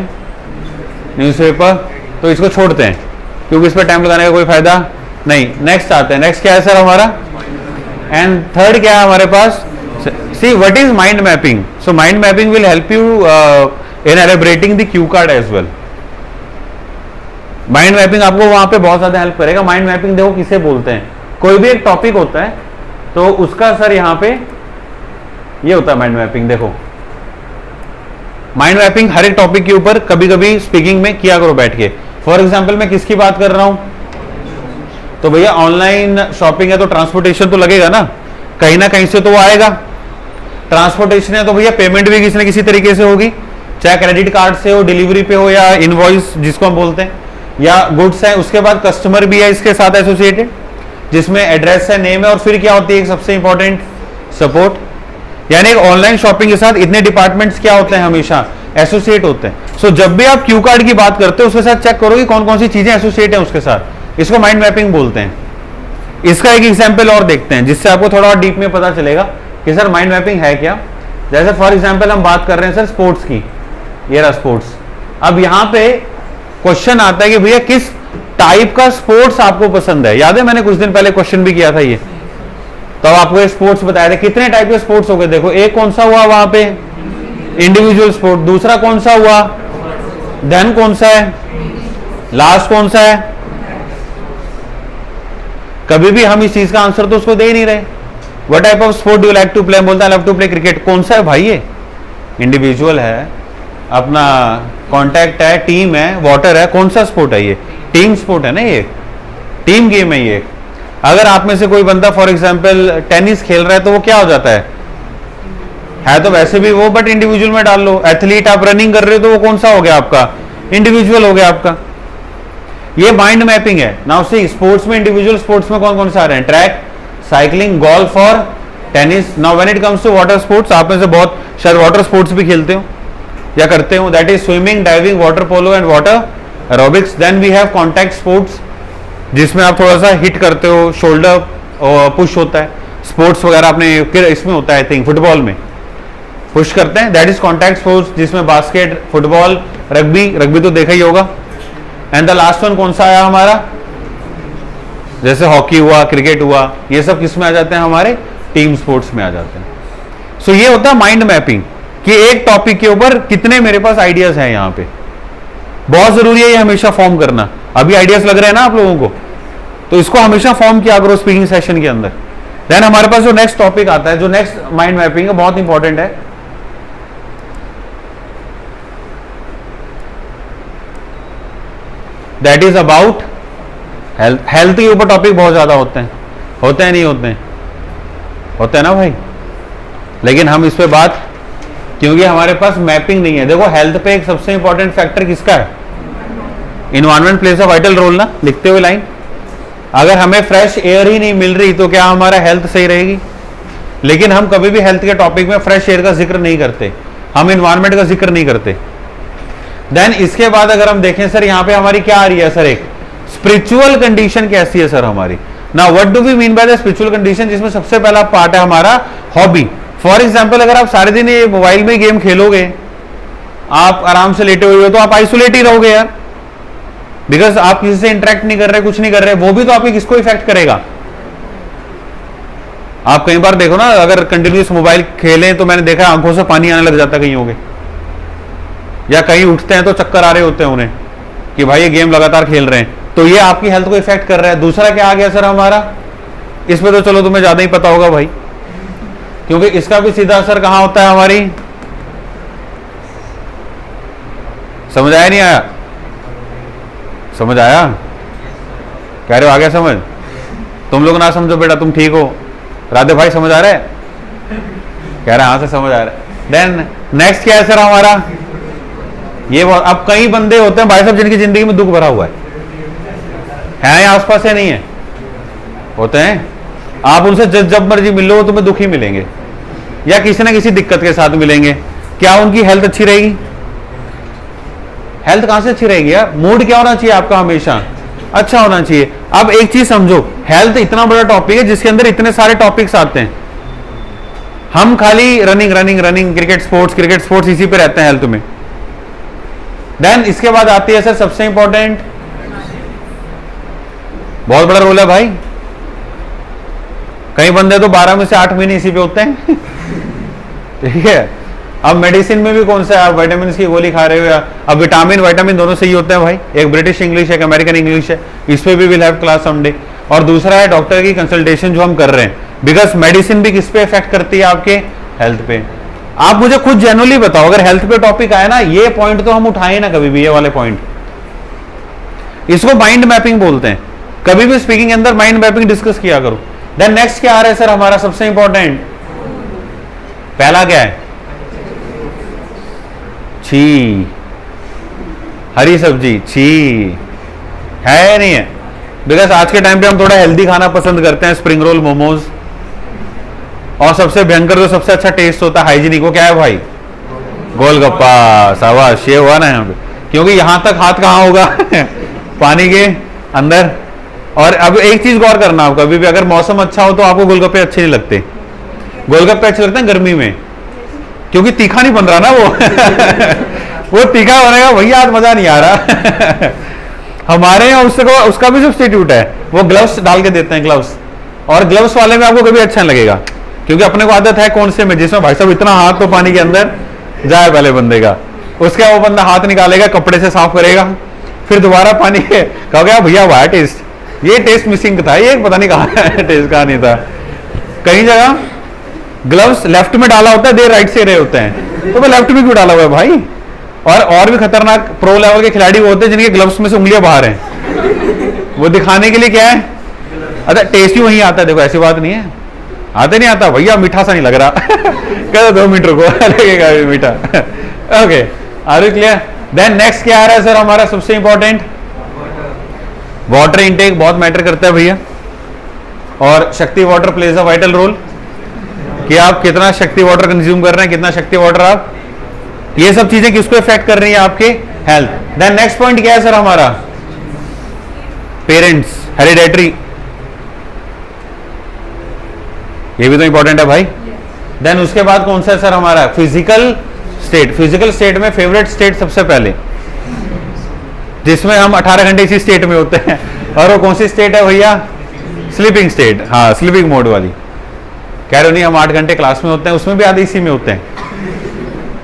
न्यूज़पेपर। तो इसको छोड़ते हैं क्योंकि इस पर टाइम लगाने का कोई फायदा नहीं। नेक्स्ट आते हैं, नेक्स्ट क्या है सर हमारा, एंड थर्ड क्या है हमारे पास, see what is mind mapping. So mind mapping will help you in elaborating the cue card as well. Mind mapping आपको वहां पे बहुत ज्यादा हेल्प करेगा। माइंड मैपिंग देखो किसे बोलते हैं, कोई भी एक टॉपिक होता है तो उसका सर यहाँ पे ये होता है माइंड मैपिंग। देखो माइंड मैपिंग हर एक टॉपिक के ऊपर कभी कभी स्पीकिंग में किया करो बैठ के। फॉर एग्जाम्पल मैं किसकी बात कर रहा हूं, तो भैया ऑनलाइन शॉपिंग है तो ट्रांसपोर्टेशन तो लगेगा ना कहीं से, तो वो आएगा। ट्रांसपोर्टेशन है तो भैया पेमेंट भी किसी न किसी तरीके से होगी, चाहे क्रेडिट कार्ड से हो, डिलीवरी पे हो, या इनवॉइस जिसको हम बोलते हैं, या गुड्स है। उसके बाद कस्टमर भी है इसके साथ एसोसिएटेड, जिसमें एड्रेस है, नेम है, और फिर क्या होती है सबसे इंपॉर्टेंट, सपोर्ट। यानी ऑनलाइन शॉपिंग के साथ इतने डिपार्टमेंट्स क्या होते हैं हमेशा, एसोसिएट होते हैं। सो जब भी आप क्यू कार्ड की बात करते हो उसके साथ चेक करो कि कौन कौन सी चीजें एसोसिएट है उसके साथ। इसको माइंड मैपिंग बोलते हैं। इसका एक एग्जाम्पल और देखते हैं जिससे आपको थोड़ा डीप में पता चलेगा कि सर माइंड मैपिंग है क्या। जैसे फॉर एग्जाम्पल हम बात कर रहे हैं सर स्पोर्ट्स की, ये रहा स्पोर्ट्स। अब यहां पे क्वेश्चन आता है कि भैया किस टाइप का स्पोर्ट्स आपको पसंद है। याद है मैंने कुछ दिन पहले क्वेश्चन भी किया था ये, तो आपको ये स्पोर्ट्स बताया था। कितने टाइप के स्पोर्ट्स हो गए देखो, एक कौन सा हुआ वहां पे इंडिविजुअल स्पोर्ट, दूसरा कौन सा हुआ, देन कौन सा है, लास्ट कौन सा है। कभी भी हम इस चीज का आंसर तो उसको दे ही नहीं रहे। What type of sport do like to play, बोलता है लव टू प्ले क्रिकेट। कौन सा है भाई, ये इंडिविजुअल है, अपना कॉन्टैक्ट है, टीम है, वाटर है, कौन सा स्पोर्ट है ये, टीम स्पोर्ट है ना, ये टीम गेम है ये। अगर आप में से कोई बंदा फॉर एग्जांपल टेनिस खेल रहा है तो वो क्या हो जाता है तो वैसे भी वो, बट इंडिविजुअल में डाल लो। एथलीट आप रनिंग कर रहे हो तो वो कौन सा हो गया आपका, इंडिविजुअल हो गया आपका। ये माइंड मैपिंग है। नाउ सी स्पोर्ट्स में, इंडिविजुअल स्पोर्ट्स में कौन कौन से आ रहे हैं, ट्रैक, साइकिलिंग, गोल्फ और tennis. Now when it comes to water sports, आप में से बहुत शायद वाटर स्पोर्ट्स भी खेलते हो या करते हो, that is swimming, diving, water polo and water aerobics. Then we have contact sports जिसमें आप थोड़ा सा हिट करते हो, शोल्डर पुश होता है। स्पोर्ट्स वगैरह आपने इसमें होता है, आई थिंक फुटबॉल में पुश करते हैं, दैट इज कॉन्टैक्ट स्पोर्ट्स, जिसमें बास्केट, फुटबॉल, रग्बी तो देखा ही होगा। एंड द लास्ट वन कौन सा आया हमारा, जैसे हॉकी हुआ, क्रिकेट हुआ, ये सब किस में आ जाते हैं, हमारे टीम स्पोर्ट्स में आ जाते हैं। सो ये होता है माइंड मैपिंग कि एक टॉपिक के ऊपर कितने मेरे पास आइडियाज हैं। यहाँ पे बहुत जरूरी है ये हमेशा फॉर्म करना। अभी आइडियाज लग रहे हैं ना आप लोगों को, तो इसको हमेशा फॉर्म किया करो स्पीकिंग सेशन के अंदर। देन हमारे पास जो नेक्स्ट टॉपिक आता है, जो नेक्स्ट माइंड मैपिंग है, बहुत इंपॉर्टेंट है। That is about health. Health के ऊपर टॉपिक बहुत ज्यादा होते हैं नहीं होते हैं, होते हैं ना भाई। लेकिन हम इस पे बात, क्योंकि हमारे पास मैपिंग नहीं है। देखो हेल्थ पे एक सबसे इंपॉर्टेंट फैक्टर किसका है, environment plays a vital role ना, लिखते हुए लाइन। अगर हमें फ्रेश एयर ही नहीं मिल रही तो क्या हमारा हेल्थ सही रहेगी। लेकिन हम कभी भी हेल्थ के टॉपिक में फ्रेश एयर का जिक्र नहीं करते, हम इन्वायरमेंट का जिक्र नहीं करते। देन इसके बाद अगर हम देखें सर, यहाँ पे हमारी क्या आ रही है सर, एक स्पिरिचुअल कंडीशन कैसी है सर हमारी। ना what do we mean by the spiritual condition, जिसमें सबसे पहला पार्ट है हमारा हॉबी। फॉर एग्जाम्पल अगर आप सारे दिन ये मोबाइल में गेम खेलोगे, आप आराम से लेटे हुए हो, तो आप आइसोलेट ही रहोगे यार, बिकॉज आप किसी से इंटरेक्ट नहीं कर रहे, कुछ नहीं कर रहे। वो भी तो आपके किसको इफेक्ट करेगा। आप कई बार देखो ना, अगर कंटिन्यूस मोबाइल खेलें तो मैंने देखा आंखों से पानी आने लग जाता कहीं होगे, या कहीं उठते हैं तो चक्कर आ रहे होते हैं उन्हें कि भाई ये गेम लगातार खेल रहे हैं। तो ये आपकी हेल्थ को इफेक्ट कर रहा है। दूसरा क्या आ गया सर हमारा, इसमें तो चलो तुम्हें ज्यादा ही पता होगा भाई, क्योंकि इसका भी सीधा असर कहां होता है हमारी, समझ आया नहीं आया, समझ आया, कह रहे हो आ गया समझ। तुम लोग ना समझो बेटा, तुम ठीक हो। राधे भाई समझ आ रहा है, कह रहे हाँ से समझ आ रहा है। देन नेक्स्ट क्या है सर हमारा, ये अब कई बंदे होते हैं भाई साहब जिनकी जिंदगी में दुख भरा हुआ है या आसपास या नहीं है, होते हैं। आप उनसे जब मर्जी मिल लो तुम्हें दुख ही मिलेंगे, या किसी ना किसी दिक्कत के साथ मिलेंगे। क्या उनकी हेल्थ अच्छी रहेगी, हेल्थ कहां से अच्छी रहेगी यार। मूड क्या होना चाहिए आपका, हमेशा अच्छा होना चाहिए। अब एक चीज समझो, हेल्थ इतना बड़ा टॉपिक है जिसके अंदर इतने सारे टॉपिक्स आते हैं। हम खाली रनिंग क्रिकेट स्पोर्ट्स इसी पे रहते हैं हेल्थ में। देन इसके बाद आती है सर सबसे इंपॉर्टेंट, बहुत बड़ा रोल है भाई। कई बंदे तो 12 में से 8 महीने इसी पे होते हैं ठीक है। अब मेडिसिन में भी कौन सा है, आप विटामिन की गोली खा रहे हो, या अब विटामिन दोनों सही होते हैं भाई। एक ब्रिटिश इंग्लिश है, एक अमेरिकन इंग्लिश है, इस पे भी विल हैव क्लास समडे। और दूसरा है डॉक्टर की कंसल्टेशन जो हम कर रहे हैं, बिकॉज मेडिसिन भी किस पे इफेक्ट करती है, आपके हेल्थ पे। आप मुझे खुद जेन्युइनली बताओ, अगर हेल्थ पे टॉपिक आया ना, ये पॉइंट तो हम उठाए ना कभी भी, ये वाले पॉइंट, इसको माइंड मैपिंग बोलते हैं। कभी भी स्पीकिंग के अंदर माइंड मैपिंग डिस्कस किया करो। देन नेक्स्ट क्या आ रहा है सर हमारा सबसे इंपॉर्टेंट, पहला क्या है, छी, हरी सब्जी, छी है नहीं है। बिकॉज आज के टाइम पे हम थोड़ा हेल्दी खाना पसंद करते हैं, स्प्रिंग रोल, मोमोज, और सबसे भयंकर जो सबसे अच्छा टेस्ट होता है हाइजीनिक, वो क्या है भाई, गोलगप्पा, शाबाश, ये हुआ ना यहाँ पे, क्योंकि यहां तक हाथ कहाँ होगा पानी के अंदर। और अब एक चीज गौर करना, आप कभी भी अगर मौसम अच्छा हो तो आपको गोलगप्पे अच्छे नहीं लगते। गोलगप्पे अच्छे लगते हैं गर्मी में, क्योंकि तीखा नहीं बन रहा ना वो वो तीखा बनेगा भैया, आज मजा नहीं आ रहा हमारे यहाँ उसका भी सब्स्टिट्यूट है, वो ग्लव्स डाल के देते हैं, ग्लव्स। और ग्लव्स वाले में आपको कभी अच्छा नहीं लगेगा, क्योंकि अपने को आदत है कौन से में, जिसमें भाई साहब इतना हाथ तो पानी के अंदर जाए पहले बंदे का, उसके बाद वो बंदा हाथ निकालेगा, कपड़े से साफ करेगा, फिर दोबारा पानी के कहोगे भैया वाह टेस्ट, ये टेस्ट मिसिंग था, ये पता नहीं कहाँ टेस्ट कहाँ नहीं था। कई जगह ग्लव्स लेफ्ट में डाला होता है, दे राइट से रहे होते हैं, तो वो लेफ्ट में क्यों डाला हुआ है भाई। और भी खतरनाक प्रो लेवल के खिलाड़ी वो होते हैं जिनके ग्लव्स में से उंगलियां बाहर हैं, वो दिखाने के लिए क्या है, अच्छा टेस्ट ही वहीं आता है, देखो ऐसी बात नहीं है, आते नहीं आता भैया, मीठा सा नहीं लग रहा कहते 2 मिनट रुको लगेगा मीठा okay, are you clear. Then next क्या आ रहा है सर हमारा सबसे इंपॉर्टेंट, वाटर इनटेक बहुत मैटर करता है भैया, और शक्ति water plays a vital role, कि आप कितना शक्ति वाटर कंज्यूम कर रहे हैं, कितना शक्ति वाटर आप, ये सब चीजें किसको इफेक्ट कर रही है, आपके हेल्थ। देन नेक्स्ट पॉइंट क्या है सर हमारा, पेरेंट्स, हेरिडेटरी, ये भी तो इंपॉर्टेंट है भाई। देन उसके बाद कौन सा है सर हमारा, फिजिकल स्टेट। फिजिकल स्टेट में फेवरेट स्टेट सबसे पहले, जिसमें हम 18 घंटे इसी स्टेट में होते हैं, और वो कौन सी स्टेट है भैया, स्लीपिंग स्टेट, हाँ स्लीपिंग मोड वाली। कह रहे नहीं हम 8 घंटे क्लास में होते हैं, उसमें भी आधे इसी में होते हैं,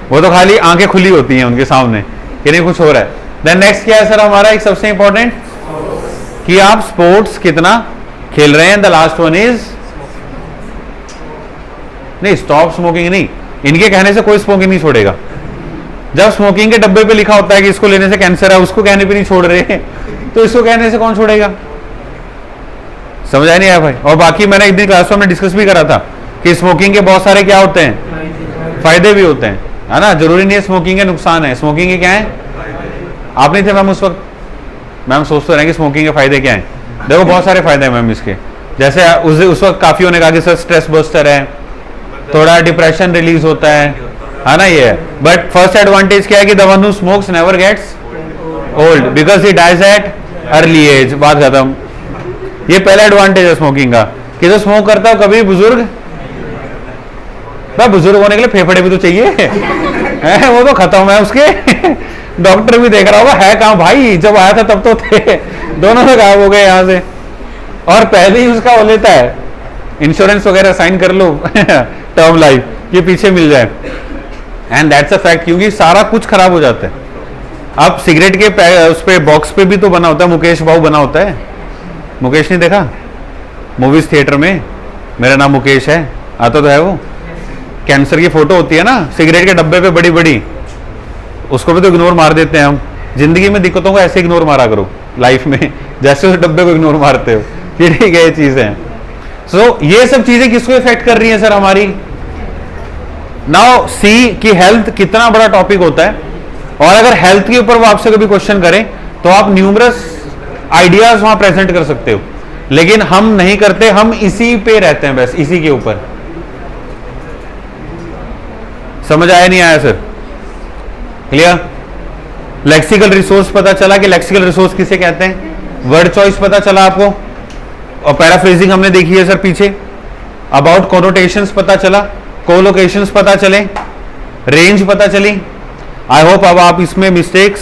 वो तो खाली आंखें खुली होती हैं उनके सामने कि नहीं कुछ हो रहा है। देन नेक्स्ट क्या है सर हमारा, एक सबसे इंपॉर्टेंट, कि आप स्पोर्ट्स कितना खेल रहे हैं। द लास्ट वन इज, नहीं स्टॉप स्मोकिंग नहीं, इनके कहने से कोई स्मोकिंग नहीं छोड़ेगा। जब स्मोकिंग के डब्बे पे लिखा होता है कि इसको लेने से कैंसर है, उसको कहने पे नहीं छोड़ रहे हैं, तो इसको कहने से कौन छोड़ेगा, समझ आया नहीं आया भाई। और बाकी मैंने एक दिन क्लास में डिस्कस भी करा था कि स्मोकिंग के बहुत सारे क्या होते हैं, फायदे भी होते हैं, है ना, जरूरी नहीं है स्मोकिंग के नुकसान है। स्मोकिंग के क्या है, आप नहीं थे मैम उस वक्त, मैम सोचते रहे कि स्मोकिंग के फायदे क्या हैं, देखो बहुत सारे फायदे हैं मैम इसके। जैसे उस वक्त काफी होने कहा कि सर स्ट्रेस बस्टर है, थोड़ा डिप्रेशन रिलीज होता है ना, ये है। बट फर्स्ट एडवांटेज क्या है कि the one who smokes never gets old because he dies at early age, बात खत्म। ये पहला एडवांटेज है स्मोकिंग का, कि जो स्मोक करता है कभी बुजुर्ग, बुजुर्ग होने के लिए फेफड़े भी तो चाहिए है, वो तो खत्म है उसके डॉक्टर भी देख रहा होगा है कहाँ भाई, जब आया था तब तो थे, दोनों से गायब हो गए यहाँ से। और पहले ही उसका हो लेता है, इंश्योरेंस वगैरह साइन कर लो टर्म लाइफ ये पीछे मिल जाए, एंड दैट्स अ फैक्ट, क्योंकि सारा कुछ खराब हो जाता है। अब सिगरेट के उस पे बॉक्स पे भी तो बना होता है, मुकेश बाबू बना होता है, मुकेश नहीं देखा मूवीज थिएटर में, मेरा नाम मुकेश है, आता तो है वो, कैंसर की फोटो होती है ना सिगरेट के डब्बे पे बड़ी बड़ी, उसको भी तो इग्नोर मार देते हैं हम। जिंदगी में दिक्कतों को ऐसे इग्नोर मारा करो लाइफ में, जैसे उस डब्बे को इग्नोर मारते हो, ये ठीक है, ये चीजें हैं। सो ये सब चीजें किसको इफेक्ट कर रही है सर हमारी। नाउ सी कि हेल्थ कितना बड़ा टॉपिक होता है, और अगर हेल्थ के ऊपर वो आपसे कभी क्वेश्चन करें तो आप न्यूमरस आइडियाज वहां प्रेजेंट कर सकते हो, लेकिन हम नहीं करते, हम इसी पे रहते हैं, बस इसी के ऊपर। समझ आया नहीं आया सर, क्लियर। लेक्सिकल रिसोर्स पता चला कि लेक्सिकल रिसोर्स किसे कहते हैं, वर्ड चॉइस पता चला आपको, और पैराफ्रेजिंग हमने देखी है सर पीछे, अबाउट कोनोटेशंस पता चला, कोलोकेशंस पता चले, रेंज पता चली। आई होप अब आप इसमें मिस्टेक्स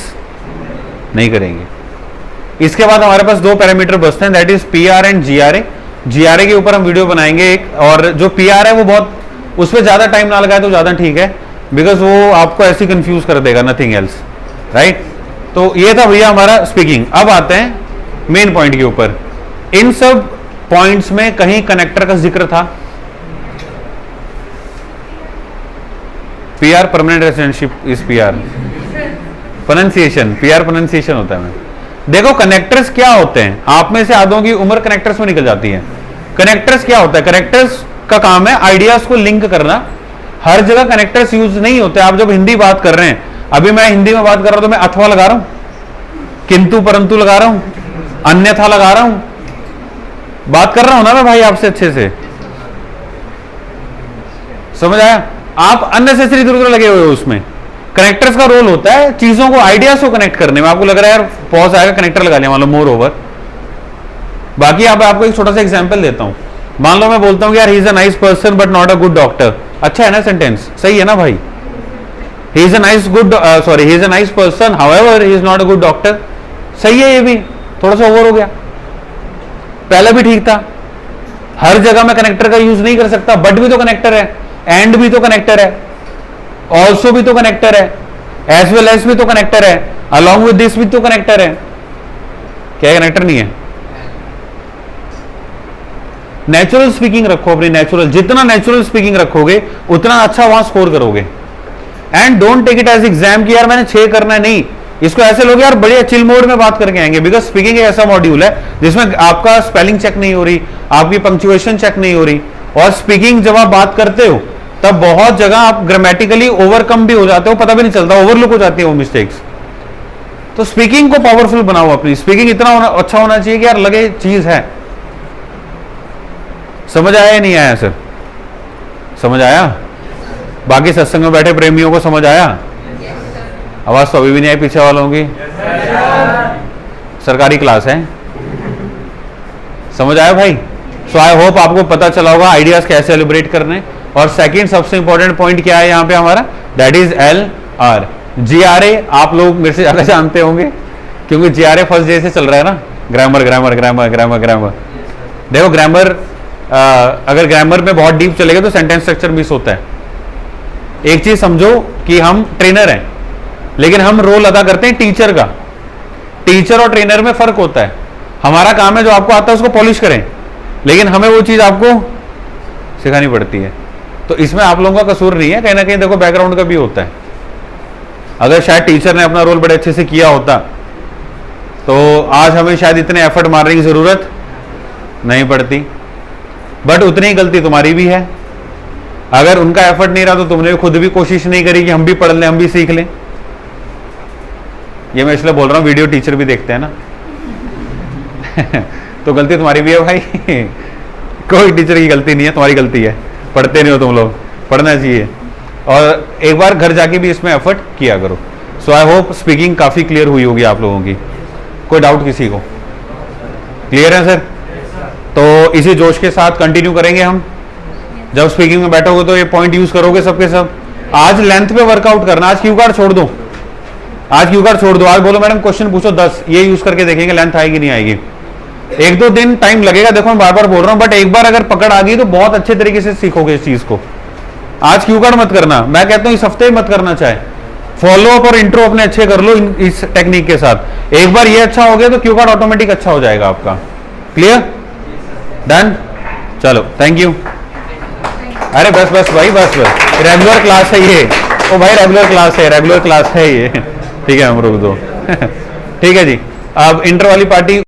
नहीं करेंगे। इसके बाद हमारे पास 2 पैरामीटर बचते हैं, दैट इज पीआर एंड जीआरए। जीआरए के ऊपर हम वीडियो बनाएंगे एक, और जो पीआर है वो बहुत, उस पर ज्यादा टाइम ना लगाए तो ज्यादा ठीक है, बिकॉज वो आपको ऐसे कंफ्यूज कर देगा, नथिंग एल्स, राइट। तो ये था भैया हमारा स्पीकिंग। अब आते हैं मेन पॉइंट के ऊपर। इन सब पॉइंट्स में कहीं कनेक्टर का जिक्र था, PR permanent residentship is PR, pronunciation, PR pronunciation होता है। मैं देखो कनेक्टर्स क्या होते हैं, आप में से आधों की उम्र कनेक्टर्स में निकल जाती है। कनेक्टर्स क्या होता है, कनेक्टर्स का काम है आइडियाज को लिंक करना। हर जगह कनेक्टर्स यूज नहीं होते। आप जब हिंदी बात कर रहे हैं, अभी मैं हिंदी में बात कर रहा हूं तो मैं अथवा लगा रहा हूं, किंतु परंतु लगा रहा हूं, अन्यथा लगा रहा हूं, बात कर रहा हूं ना मैं भाई आपसे अच्छे से, समझ आया। आप अननेसेसरी इधर उधर लगे हुए हो उसमें, कनेक्टर्स का रोल होता है चीजों को, आइडियाज को कनेक्ट करने में। आपको लग रहा है यार पॉज आएगा, कनेक्टर लगा लिया, मान लो मोर ओवर। बाकी आपको एक छोटा सा एग्जांपल देता हूं। मान लो मैं बोलता हूं यार ही is a nice person but not a good doctor. अच्छा है ना सेंटेंस, सही है ना भाई? ही is a nice he is a nice person however he is not a good doctor. सही है, ये भी थोड़ा सा ओवर हो गया। पहला भी ठीक था। हर जगह मैं कनेक्टर का यूज नहीं कर सकता। बट भी तो कनेक्टर है, एंड भी तो कनेक्टर है, ऑल्सो भी तो कनेक्टर है, एज वेल एज भी तो कनेक्टर है, अलॉन्ग विद दिस भी तो कनेक्टर है। क्या कनेक्टर नहीं है? नेचुरल स्पीकिंग रखो अपनी, नेचुरल, जितना नेचुरल स्पीकिंग रखोगे उतना अच्छा वहां स्कोर करोगे। And don't take it as exam कि यार मैंने 6 करना है, नहीं। इसको ऐसे लोग यार बड़े चिल मोड में बात करके आएंगे, बिकॉज स्पीकिंग एक ऐसा मॉड्यूल है जिसमें आपका स्पेलिंग चेक नहीं हो रही, आपकी पंक्चुएशन चेक नहीं हो रही। और स्पीकिंग जब आप बात करते हो तब बहुत जगह आप ग्रामेटिकली ओवरकम भी हो जाते हो, पता भी नहीं चलता, ओवरलुक हो जाती है वो मिस्टेक्स। तो स्पीकिंग को पावरफुल बनाओ अपनी। स्पीकिंग इतना अच्छा होना चाहिए कि यार लगे चीज है। समझ आया या नहीं आया सर? समझ आया? बाकी सत्संग में बैठे प्रेमियों को समझ आया? आवाज तो अभी भी नहीं आई पीछे वालों की। सरकारी क्लास है, समझ आया भाई? सो आई होप आपको पता चला होगा आइडियाज कैसे सेलिब्रेट करने। और सेकंड सबसे इंपॉर्टेंट पॉइंट क्या है यहाँ पे हमारा, दैट इज LR। GRA आप लोग मेरे से ज्यादा जानते होंगे क्योंकि GRA फर्स्ट डे से चल रहा है ना। Grammar grammar grammar grammar grammar. देखो ग्रामर, अगर ग्रामर में बहुत डीप चलेगा तो सेंटेंस स्ट्रक्चर मिस होता है। एक चीज समझो कि हम ट्रेनर हैं लेकिन हम रोल अदा करते हैं टीचर का। टीचर और ट्रेनर में फर्क होता है। हमारा काम है जो आपको आता है उसको पॉलिश करें, लेकिन हमें वो चीज आपको सिखानी पड़ती है। तो इसमें आप लोगों का कसूर नहीं है, कहीं ना कहीं देखो बैकग्राउंड का भी होता है। अगर शायद टीचर ने अपना रोल बड़े अच्छे से किया होता तो आज हमें शायद इतने एफर्ट मारने की जरूरत नहीं पड़ती, बट उतनी ही गलती तुम्हारी भी है। अगर उनका एफर्ट नहीं रहा तो तुमने भी खुद भी कोशिश नहीं करी कि हम भी पढ़ लें, हम भी सीख लें। ये मैं इसलिए बोल रहा हूँ, वीडियो टीचर भी देखते हैं ना तो गलती तुम्हारी भी है भाई कोई टीचर की गलती नहीं है, तुम्हारी गलती है। पढ़ते नहीं हो तुम लोग, पढ़ना चाहिए। और एक बार घर जाके भी इसमें एफर्ट किया करो। सो आई होप स्पीकिंग काफी क्लियर हुई होगी आप लोगों की। कोई डाउट किसी को? क्लियर है सर? तो इसी जोश के साथ कंटिन्यू करेंगे हम। जब स्पीकिंग में बैठोगे तो ये पॉइंट यूज करोगे सबके सब। आज लेंथ पे वर्कआउट करना। आज क्यू कार्ड छोड़ दो, आज क्यू कार्ड छोड़ दो। आज बोलो मैडम क्वेश्चन पूछो 10, ये यूज करके देखेंगे लेंथ आएगी नहीं आएगी। 1-2 दिन टाइम लगेगा, देखो मैं बार बार बोल रहा हूं, बट एक बार अगर पकड़ आ गई तो बहुत अच्छे तरीके से सीखोगे इस चीज को। आज क्यू कार्ड मत करना, मैं कहता हूं इस हफ्ते मत करना चाहे। फॉलो अप और इंट्रो अपने अच्छे कर लो इस टेक्निक के साथ। एक बार ये अच्छा हो गया तो क्यू कार्ड ऑटोमेटिक अच्छा हो जाएगा आपका। क्लियर? डन? चलो थैंक यू। अरे बस बस भाई, बस बस, रेगुलर क्लास है ये। ओ भाई रेगुलर क्लास है, रेगुलर क्लास है ये। ठीक है हम रुक दो ठीक है जी। अब इंटर वाली पार्टी